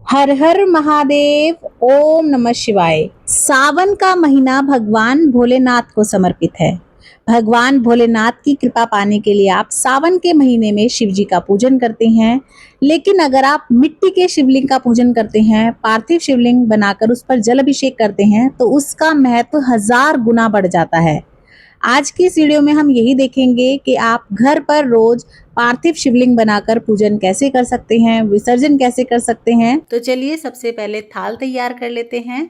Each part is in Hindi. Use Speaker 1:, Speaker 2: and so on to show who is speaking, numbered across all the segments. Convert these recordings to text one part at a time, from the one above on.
Speaker 1: हर हर महादेव। ओम नमः शिवाय। सावन का महीना भगवान भोलेनाथ को समर्पित है। भगवान भोलेनाथ की कृपा पाने के लिए आप सावन के महीने में शिव जी का पूजन करते हैं। लेकिन अगर आप मिट्टी के शिवलिंग का पूजन करते हैं, पार्थिव शिवलिंग बनाकर उस पर जल अभिषेक करते हैं, तो उसका महत्व 1000 गुना बढ़ जाता है। आज की इस वीडियो में हम यही देखेंगे कि आप घर पर रोज पार्थिव शिवलिंग बनाकर पूजन कैसे कर सकते हैं, विसर्जन कैसे कर सकते हैं। तो चलिए सबसे पहले थाल तैयार कर लेते हैं।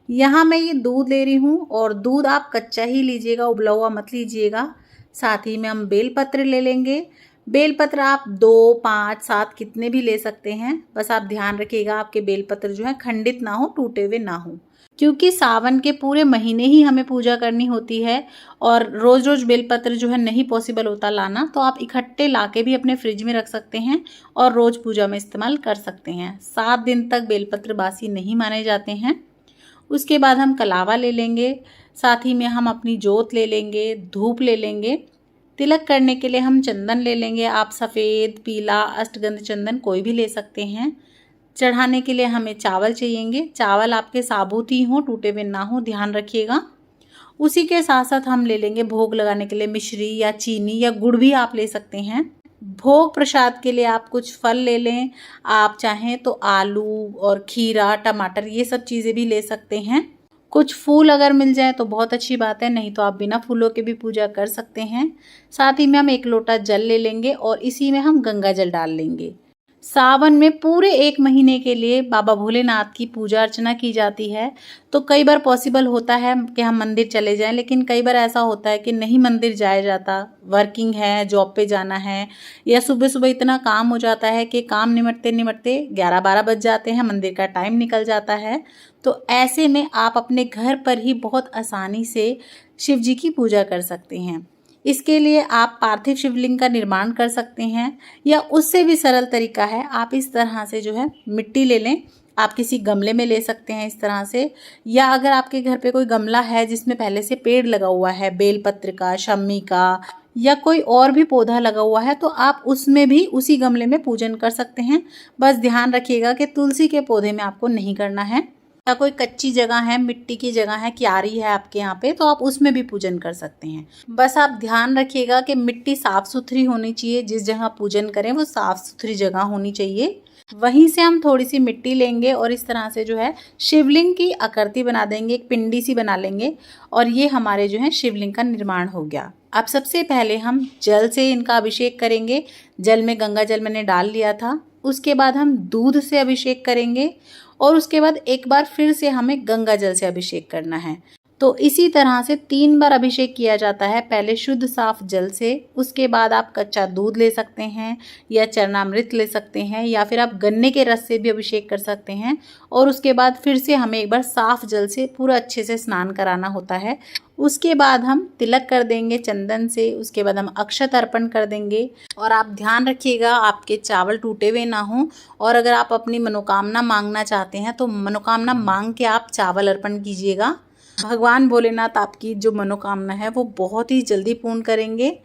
Speaker 1: यहाँ मैं ये दूध ले रही हूँ और दूध आप कच्चा ही लीजिएगा, उबला हुआ मत लीजिएगा। साथ ही में हम बेलपत्र ले लेंगे। बेलपत्र आप 2, 5, 7 कितने भी ले सकते हैं। बस आप ध्यान रखिएगा आपके बेलपत्र जो है खंडित ना हो, टूटे हुए ना हो, क्योंकि सावन के पूरे महीने ही हमें पूजा करनी होती है और रोज रोज बेलपत्र जो है नहीं पॉसिबल होता लाना। तो आप इकट्ठे लाके भी अपने फ्रिज में रख सकते हैं और रोज पूजा में इस्तेमाल कर सकते हैं। 7 दिन तक बेलपत्र बासी नहीं माने जाते हैं। उसके बाद हम कलावा ले लेंगे। साथ ही में हम अपनी जोत ले लेंगे, धूप ले लेंगे। तिलक करने के लिए हम चंदन ले लेंगे। आप सफ़ेद, पीला, अष्टगंध चंदन कोई भी ले सकते हैं। चढ़ाने के लिए हमें चावल चाहिएंगे। चावल आपके साबुत ही हों, टूटे हुए ना हो, ध्यान रखिएगा। उसी के साथ साथ हम ले लेंगे भोग लगाने के लिए मिश्री या चीनी या गुड़ भी आप ले सकते हैं। भोग प्रसाद के लिए आप कुछ फल ले लें। आप चाहें तो आलू और खीरा, टमाटर, ये सब चीज़ें भी ले सकते हैं। कुछ फूल अगर मिल जाए तो बहुत अच्छी बात है, नहीं तो आप बिना फूलों के भी पूजा कर सकते हैं। साथ ही में हम 1 लोटा जल ले लेंगे और इसी में हम गंगा जल डाल लेंगे। सावन में पूरे 1 महीने के लिए बाबा भोलेनाथ की पूजा अर्चना की जाती है। तो कई बार पॉसिबल होता है कि हम मंदिर चले जाएं, लेकिन कई बार ऐसा होता है कि नहीं मंदिर जाया जाता। वर्किंग है, जॉब पे जाना है, या सुबह सुबह इतना काम हो जाता है कि काम निमटते निमटते 11-12 बज जाते हैं, मंदिर का टाइम निकल जाता है। तो ऐसे में आप अपने घर पर ही बहुत आसानी से शिव जी की पूजा कर सकते हैं। इसके लिए आप पार्थिव शिवलिंग का निर्माण कर सकते हैं, या उससे भी सरल तरीका है, आप इस तरह से जो है मिट्टी ले लें। आप किसी गमले में ले सकते हैं इस तरह से, या अगर आपके घर पे कोई गमला है जिसमें पहले से पेड़ लगा हुआ है, बेलपत्र का, शम्मी का, या कोई और भी पौधा लगा हुआ है, तो आप उसमें भी उसी गमले में पूजन कर सकते हैं। बस ध्यान रखिएगा कि तुलसी के पौधे में आपको नहीं करना है। या कोई कच्ची जगह है, मिट्टी की जगह है, क्यारी है आपके यहाँ पे, तो आप उसमें भी पूजन कर सकते हैं। बस आप ध्यान रखिएगा कि मिट्टी साफ सुथरी होनी चाहिए। जिस जगह पूजन करें वो साफ सुथरी जगह होनी चाहिए। वहीं से हम थोड़ी सी मिट्टी लेंगे और इस तरह से जो है शिवलिंग की आकृति बना देंगे, एक पिंडी सी बना लेंगे, और ये हमारे जो है शिवलिंग का निर्माण हो गया। अब सबसे पहले हम जल से इनका अभिषेक करेंगे। जल में गंगा जल मैंने डाल लिया था। उसके बाद हम दूध से अभिषेक करेंगे और उसके बाद एक बार फिर से हमें गंगा जल से अभिषेक करना है। तो इसी तरह से 3 बार अभिषेक किया जाता है। पहले शुद्ध साफ जल से, उसके बाद आप कच्चा दूध ले सकते हैं या चरणामृत ले सकते हैं, या फिर आप गन्ने के रस से भी अभिषेक कर सकते हैं। और उसके बाद फिर से हमें एक बार साफ जल से पूरा अच्छे से स्नान कराना होता है। उसके बाद हम तिलक कर देंगे चंदन से। उसके बाद हम अक्षत अर्पण कर देंगे। और आप ध्यान रखिएगा आपके चावल टूटे हुए ना हों। और अगर आप अपनी मनोकामना मांगना चाहते हैं तो मनोकामना मांग के आप चावल अर्पण कीजिएगा। भगवान भोलेनाथ आपकी जो मनोकामना है वो बहुत ही जल्दी पूर्ण करेंगे।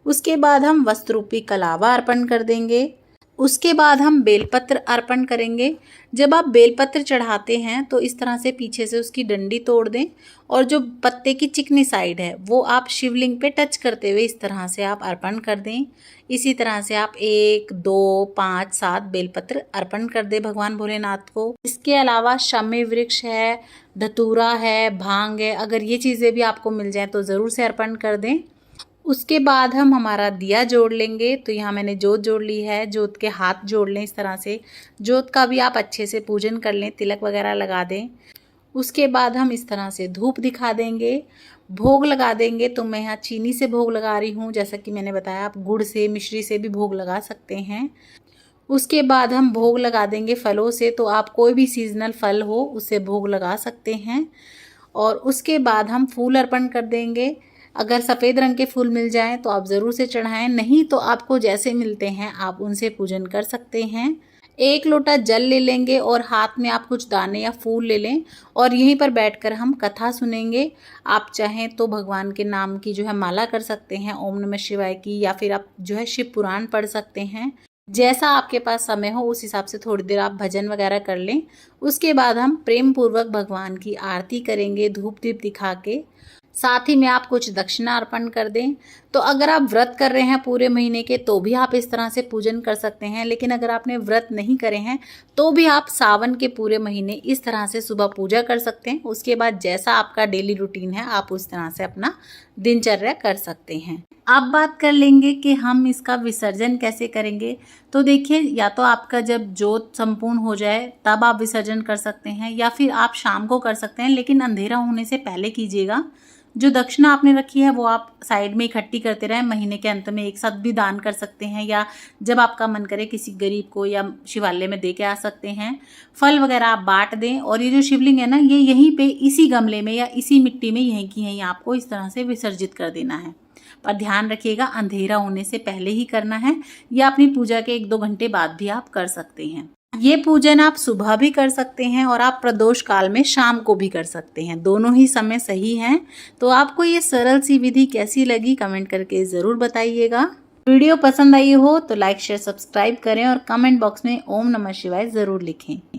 Speaker 1: उसके बाद हम वस्त्र रूपी कलावा अर्पण कर देंगे। उसके बाद हम बेलपत्र अर्पण करेंगे। जब आप बेलपत्र चढ़ाते हैं तो इस तरह से पीछे से उसकी डंडी तोड़ दें, और जो पत्ते की चिकनी साइड है वो आप शिवलिंग पे टच करते हुए इस तरह से आप अर्पण कर दें। इसी तरह से आप 1, 2, 5, 7 बेलपत्र अर्पण कर दें भगवान भोलेनाथ को। इसके अलावा शमी वृक्ष है, धतूरा है, भांग है, अगर ये चीज़ें भी आपको मिल जाए तो ज़रूर से अर्पण कर दें। उसके बाद हम हमारा दिया जोड़ लेंगे। तो यहाँ मैंने जोत जोड़ ली है। जोत के हाथ जोड़ लें इस तरह से। जोत का भी आप अच्छे से पूजन कर लें, तिलक वगैरह लगा दें। उसके बाद हम इस तरह से धूप दिखा देंगे, भोग लगा देंगे। तो मैं यहाँ चीनी से भोग लगा रही हूँ, जैसा कि मैंने बताया आप गुड़ से, मिश्री से भी भोग लगा सकते हैं। उसके बाद हम भोग लगा देंगे फलों से। तो आप कोई भी सीजनल फल हो उससे भोग लगा सकते हैं। और उसके बाद हम फूल अर्पण कर देंगे। अगर सफ़ेद रंग के फूल मिल जाएं तो आप ज़रूर से चढ़ाएं, नहीं तो आपको जैसे मिलते हैं आप उनसे पूजन कर सकते हैं। 1 लोटा जल ले लेंगे और हाथ में आप कुछ दाने या फूल ले लें, और यहीं पर बैठकर हम कथा सुनेंगे। आप चाहें तो भगवान के नाम की जो है माला कर सकते हैं, ओम नमः शिवाय की, या फिर आप जो है शिव पुराण पढ़ सकते हैं। जैसा आपके पास समय हो उस हिसाब से थोड़ी देर आप भजन वगैरह कर लें। उसके बाद हम प्रेम पूर्वक भगवान की आरती करेंगे धूप दीप दिखा के। साथ ही में आप कुछ दक्षिणा अर्पण कर दें। तो अगर आप व्रत कर रहे हैं पूरे महीने के तो भी आप इस तरह से पूजन कर सकते हैं, लेकिन अगर आपने व्रत नहीं करे हैं तो भी आप सावन के पूरे महीने इस तरह से सुबह पूजा कर सकते हैं। उसके बाद जैसा आपका डेली रूटीन है आप उस तरह से अपना दिनचर्या कर सकते हैं। अब बात कर लेंगे कि हम इसका विसर्जन कैसे करेंगे। तो देखिए, या तो आपका जब जोत संपूर्ण हो जाए तब आप विसर्जन कर सकते हैं, या फिर आप शाम को कर सकते हैं, लेकिन अंधेरा होने से पहले कीजिएगा। जो दक्षिणा आपने रखी है वो आप साइड में इकट्ठी करते रहें। महीने के अंत में एक साथ भी दान कर सकते हैं, या जब आपका मन करे किसी गरीब को या शिवालय में दे के आ सकते हैं। फल वगैरह आप बांट दें। और ये जो शिवलिंग है ना, ये यहीं पे इसी गमले में या इसी मिट्टी में यहीं की यहीं आपको इस तरह से विसर्जित कर देना है। पर ध्यान रखिएगा अंधेरा होने से पहले ही करना है, या अपनी पूजा के 1-2 घंटे बाद भी आप कर सकते हैं। ये पूजन आप सुबह भी कर सकते हैं और आप प्रदोष काल में शाम को भी कर सकते हैं, दोनों ही समय सही हैं। तो आपको ये सरल सी विधि कैसी लगी कमेंट करके ज़रूर बताइएगा। वीडियो पसंद आई हो तो लाइक शेयर सब्सक्राइब करें और कमेंट बॉक्स में ओम नमः शिवाय ज़रूर लिखें।